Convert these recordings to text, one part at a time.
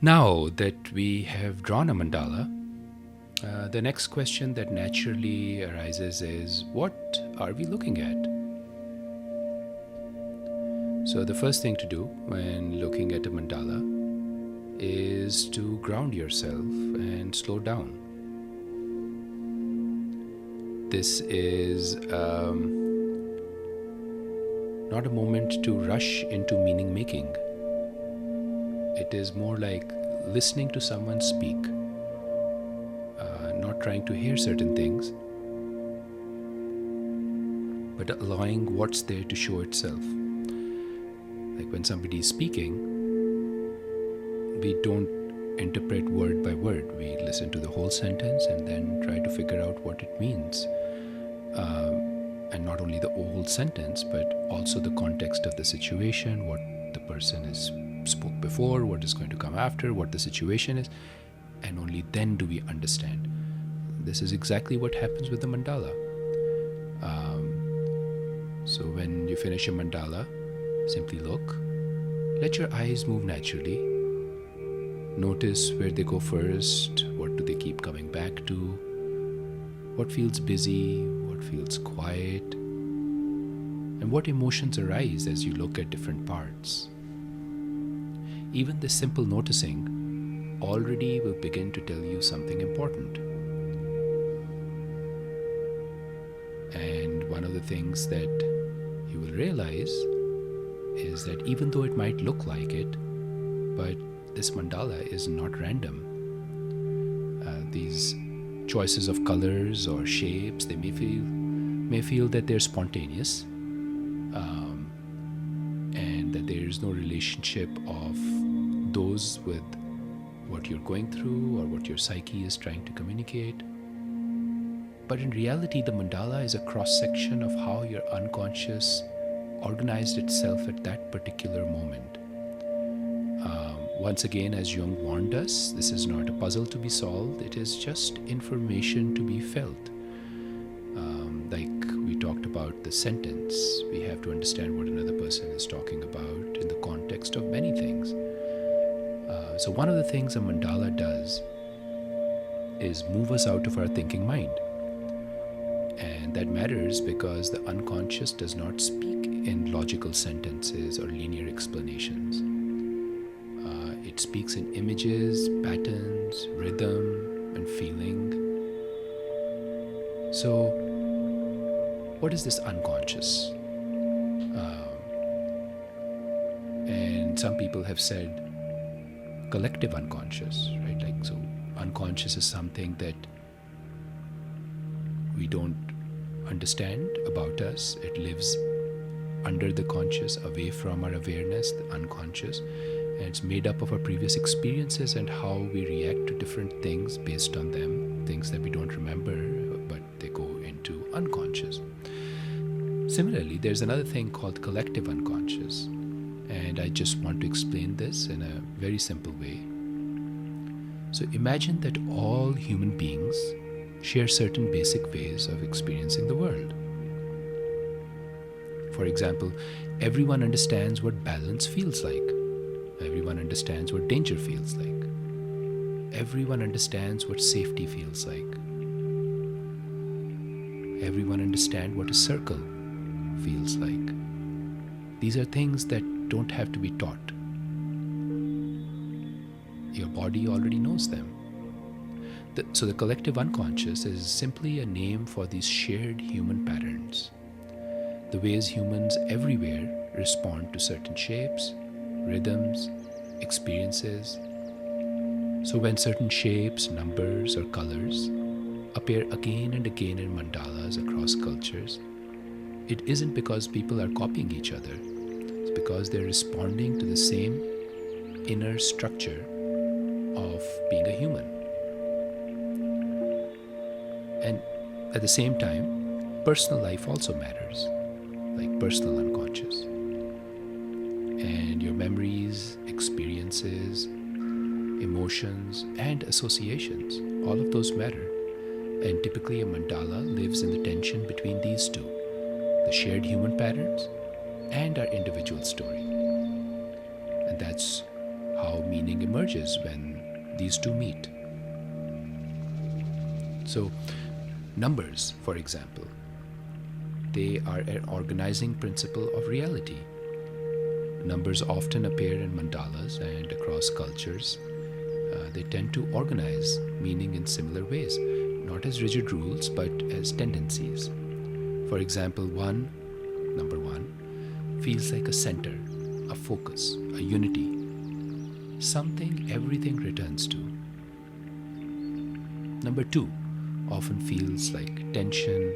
Now that we have drawn a mandala, the next question that naturally arises is, what are we looking at? So, the first thing to do when looking at a mandala is to ground yourself and slow down. This is not a moment to rush into meaning making. It is more like listening to someone speak, not trying to hear certain things, but allowing what's there to show itself. Like when somebody is speaking, we don't interpret word by word. We listen to the whole sentence and then try to figure out what it means. And not only the whole sentence, but also the context of the situation, what the person has spoke before, what is going to come after, what the situation is, and only then do we understand. This is exactly what happens with the mandala. So when you finish a mandala, simply look, let your eyes move naturally. Notice where they go first, what do they keep coming back to, what feels busy, what feels quiet, and what emotions arise as you look at different parts. Even this simple noticing already will begin to tell you something important. And one of the things that you will realize is that even though it might look like it, but this mandala is not random. These choices of colors or shapes, they may feel that they're spontaneous, and that there is no relationship of those with what you're going through or what your psyche is trying to communicate. But in reality, the mandala is a cross-section of how your unconscious organized itself at that particular moment. Once again, as Jung warned us, this is not a puzzle to be solved, it is just information to be felt. Like we talked about the sentence, we have to understand what another person is talking about in the context of many things. So one of the things a mandala does is move us out of our thinking mind. And that matters because the unconscious does not speak in logical sentences or linear explanations. It speaks in images, patterns, rhythm, and feeling. So, what is this unconscious? And some people have said collective unconscious, right? Like, so unconscious is something that we don't understand about us. It lives under the conscious, away from our awareness, the unconscious. And it's made up of our previous experiences and how we react to different things based on them, things that we don't remember, but they go into unconscious. Similarly, there's another thing called collective unconscious. And I just want to explain this in a very simple way. So imagine that all human beings share certain basic ways of experiencing the world. For example, everyone understands what balance feels like. Everyone understands what danger feels like. Everyone understands what safety feels like. Everyone understands what a circle feels like. These are things that don't have to be taught. Your body already knows them. So the collective unconscious is simply a name for these shared human patterns. The ways humans everywhere respond to certain shapes, rhythms, experiences. So when certain shapes, numbers, or colors appear again and again in mandalas across cultures, it isn't because people are copying each other. It's because they're responding to the same inner structure of being a human. And at the same time, personal life also matters, like personal unconscious. And your memories, experiences, emotions, and associations, all of those matter. And typically a mandala lives in the tension between these two, the shared human patterns and our individual story. And that's how meaning emerges when these two meet. So, numbers, for example, they are an organizing principle of reality. Numbers often appear in mandalas and across cultures. They tend to organize meaning in similar ways, not as rigid rules, but as tendencies. For example, number one, feels like a center, a focus, a unity, something everything returns to. Number two often feels like tension,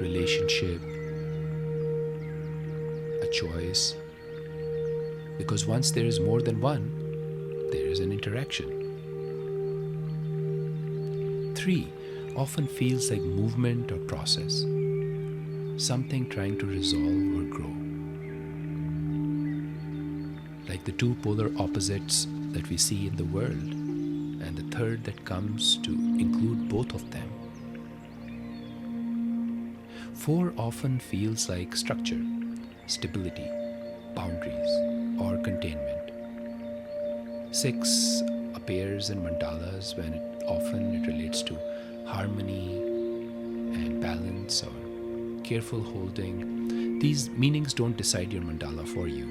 relationship, a choice. Because once there is more than one, there is an interaction. Three often feels like movement or process, something trying to resolve or grow. Like the two polar opposites that we see in the world, and the third that comes to include both of them. Four often feels like structure, stability, boundaries, or containment. Six appears in mandalas when it relates to harmony and balance or careful holding. These meanings don't decide your mandala for you.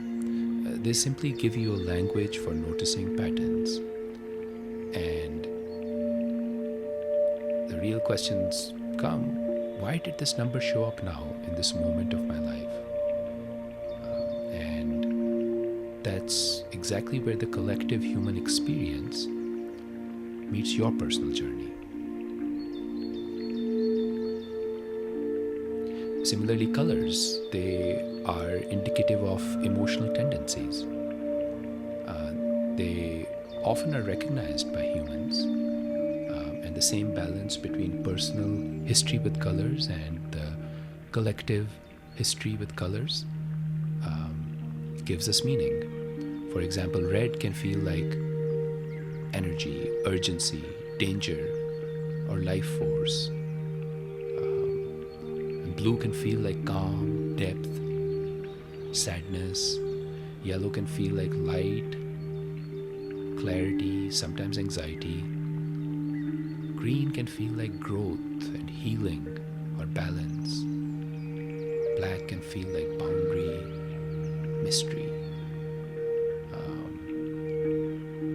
They simply give you a language for noticing patterns. And the real questions come, why did this number show up now in this moment of my life? And that's exactly where the collective human experience meets your personal journey. Similarly, colors, they are indicative of emotional tendencies. They often are recognized by humans, and the same balance between personal history with colors and the collective history with colors gives us meaning. For example, red can feel like energy, urgency, danger, or life force. And blue can feel like calm, depth, sadness. Yellow can feel like light, clarity, sometimes anxiety. Green can feel like growth and healing or balance. Black can feel like boundary, mystery.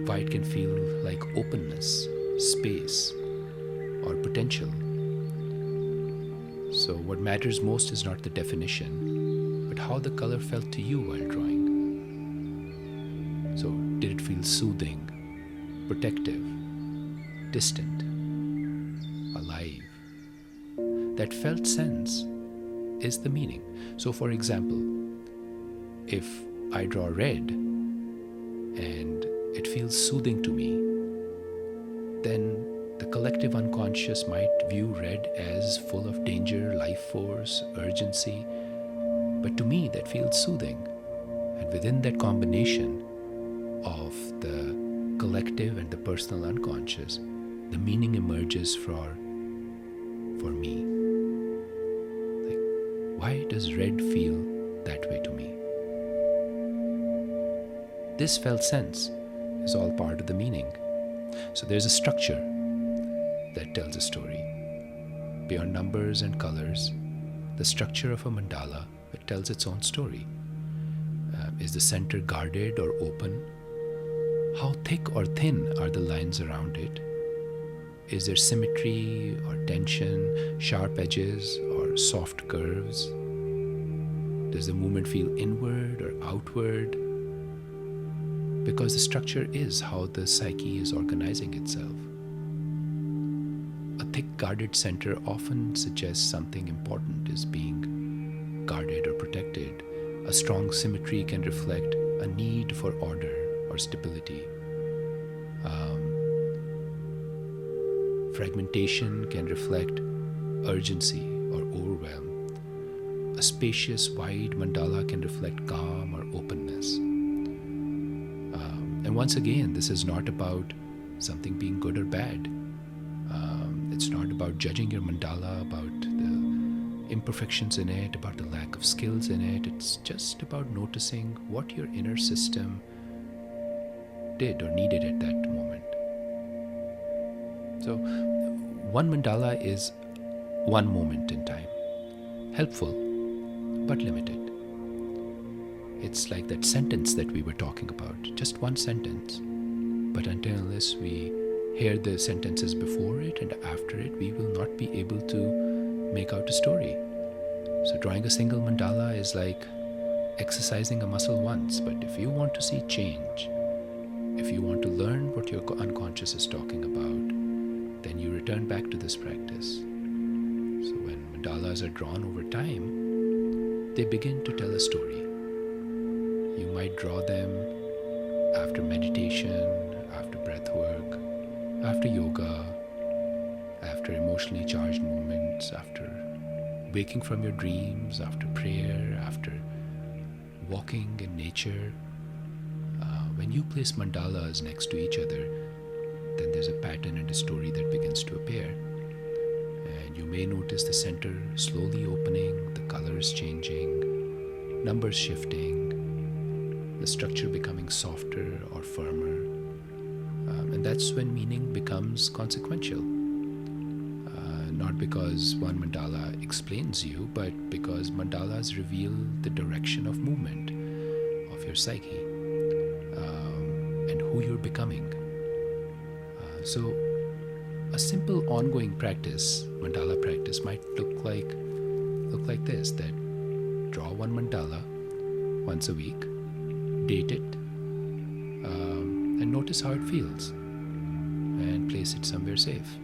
White can feel like openness, space, or potential. So what matters most is not the definition, but how the color felt to you while drawing. So did it feel soothing, protective, distant, alive? That felt sense is the meaning. So for example, if I draw red and it feels soothing to me, then the collective unconscious might view red as full of danger, life force, urgency. But to me, that feels soothing. And within that combination of the collective and the personal unconscious, the meaning emerges for me. Like, why does red feel that way to me? This felt sense is all part of the meaning. So there's a structure that tells a story. Beyond numbers and colors, the structure of a mandala, it tells its own story. Is the center guarded or open? How thick or thin are the lines around it? Is there symmetry or tension, sharp edges or soft curves? Does the movement feel inward or outward? Because the structure is how the psyche is organizing itself. A thick guarded center often suggests something important is being guarded or protected. A strong symmetry can reflect a need for order or stability. Fragmentation can reflect urgency or overwhelm. A spacious, wide mandala can reflect calm or openness. And once again, this is not about something being good or bad. It's not about judging your mandala, about the imperfections in it, about the lack of skills in it. It's just about noticing what your inner system did or needed at that moment. So, one mandala is one moment in time, helpful but limited. It's like that sentence that we were talking about, just one sentence. But unless we hear the sentences before it and after it, we will not be able to make out a story. So drawing a single mandala is like exercising a muscle once, but if you want to see change, if you want to learn what your unconscious is talking about, then you return back to this practice. So when mandalas are drawn over time, they begin to tell a story. You might draw them after meditation, after breath work, after yoga, after emotionally charged moments, after waking from your dreams, after prayer, after walking in nature. When you place mandalas next to each other, then there's a pattern and a story that begins to appear. And you may notice the center slowly opening, the colors changing, numbers shifting, the structure becoming softer or firmer. And that's when meaning becomes consequential. Not because one mandala explains you, but because mandalas reveal the direction of movement of your psyche and who you're becoming. So a simple ongoing practice, mandala practice, might look like this, that draw one mandala once a week, date it, and notice how it feels, and place it somewhere safe.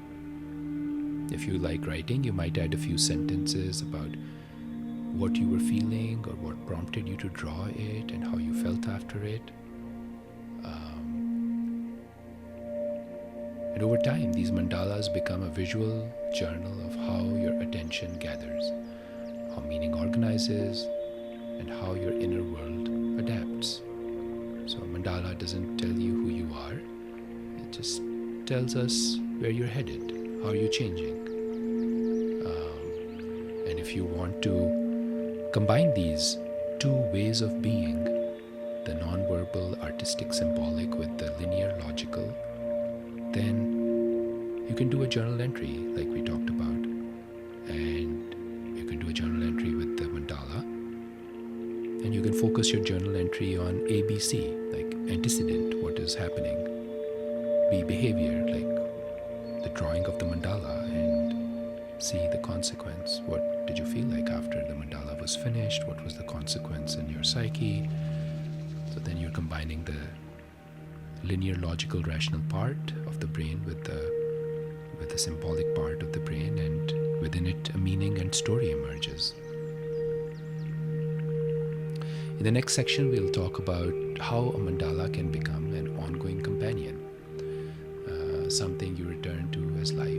If you like writing, you might add a few sentences about what you were feeling or what prompted you to draw it and how you felt after it. And over time, these mandalas become a visual journal of how your attention gathers, how meaning organizes, and how your inner world adapts. So a mandala doesn't tell you who you are, it just tells us where you're headed, how you're changing. And if you want to combine these two ways of being, the non-verbal, artistic, symbolic with the linear, logical, then you can do a journal entry like we talked about, and you can do a journal entry with the mandala, and you can focus your journal entry on ABC, like antecedent, what is happening, B, behavior, like the drawing of the mandala, and C, the consequence. What did you feel like after the mandala was finished? What was the consequence in your psyche? So then you're combining the linear, logical, rational part of the brain with the symbolic part of the brain, and within it a meaning and story emerges. In the next section, we'll talk about how a mandala can become an ongoing companion, something you return to as life.